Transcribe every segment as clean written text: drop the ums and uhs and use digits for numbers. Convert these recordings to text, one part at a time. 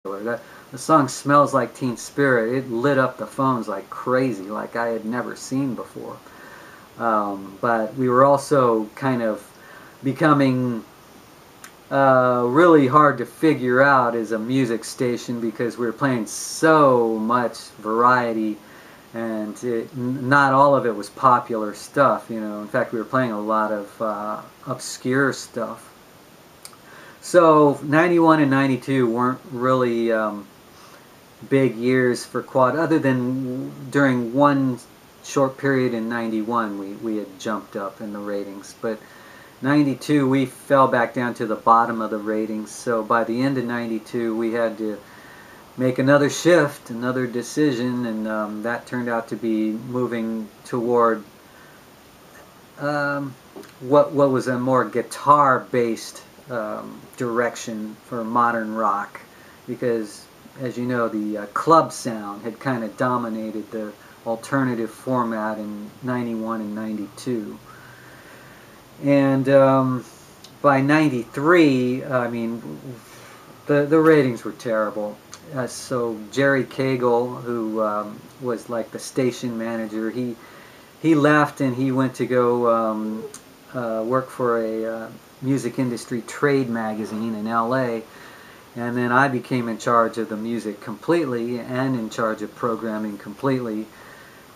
The song Smells Like Teen Spirit, it lit up the phones like crazy, like I had never seen before. But we were also kind of becoming really hard to figure out as a music station because we were playing so much variety, and not all of it was popular stuff, you know. In fact, we were playing a lot of obscure stuff. So 91 and 92 weren't really big years for KWOD, other than during one short period in 91 we had jumped up in the ratings. But 92 we fell back down to the bottom of the ratings, so by the end of 92 we had to make another shift, another decision, and that turned out to be moving toward what was a more guitar-based direction for modern rock, because as you know, the club sound had kind of dominated the alternative format in 91 and 92. And by 93, I mean, the ratings were terrible. So Jerry Cagle, who was like the station manager, he left and he went to go work for a music industry trade magazine in LA. And then I became in charge of the music completely and in charge of programming completely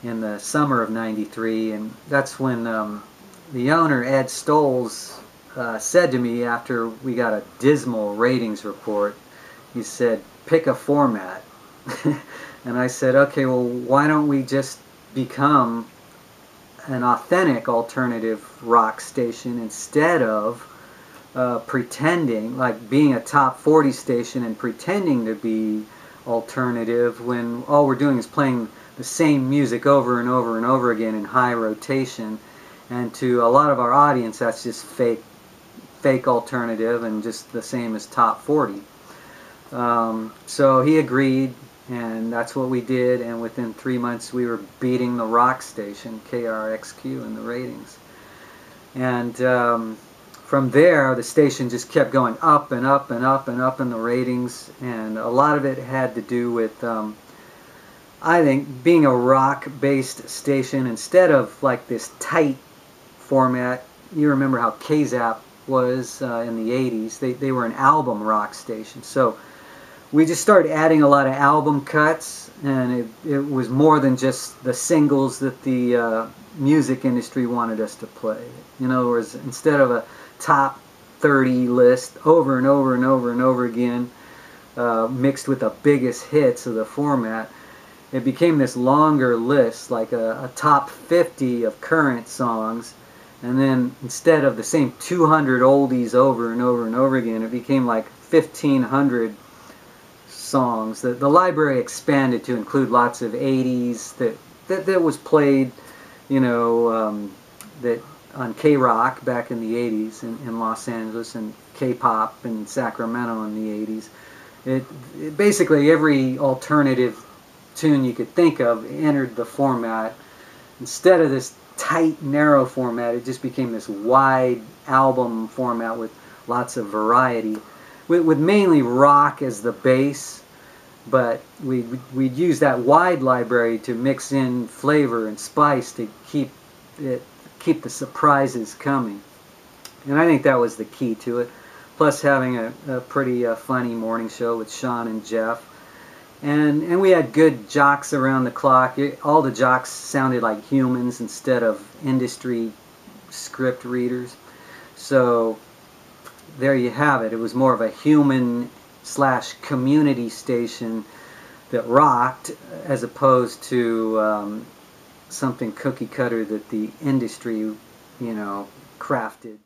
in the summer of 93. And that's when the owner, Ed Stolz, said to me after we got a dismal ratings report, he said, pick a format. And I said, okay, well, why don't we just become an authentic alternative rock station instead of pretending, like being a top 40 station and pretending to be alternative when all we're doing is playing the same music over and over and over again in high rotation. And to a lot of our audience, that's just fake alternative and just the same as top 40. So he agreed, and that's what we did, and within 3 months we were beating the rock station, KRXQ, in the ratings. And from there, the station just kept going up and up and up and up in the ratings, and a lot of it had to do with, I think, being a rock-based station instead of like this tight format. You remember how KZAP was in the 80s. They were an album rock station. So we just started adding a lot of album cuts, and it was more than just the singles that the music industry wanted us to play. In other words, instead of a top 30 list over and over and over and over again, mixed with the biggest hits of the format, it became this longer list, like a top 50 of current songs, and then instead of the same 200 oldies over and over and over again, it became like 1,500 songs. The library expanded to include lots of 80s that was played, you know, that on K-Rock back in the 80s in Los Angeles, and K-Pop in Sacramento in the 80s. It basically every alternative tune you could think of entered the format. Instead of this tight, narrow format, it just became this wide album format with lots of variety, with mainly rock as the base, but we'd use that wide library to mix in flavor and spice to keep the surprises coming. And I think that was the key to it. Plus having a pretty funny morning show with Sean and Jeff. And we had good jocks around the clock. All the jocks sounded like humans instead of industry script readers. So there you have it. It was more of a human / community station that rocked, as opposed to something cookie cutter that the industry, you know, crafted.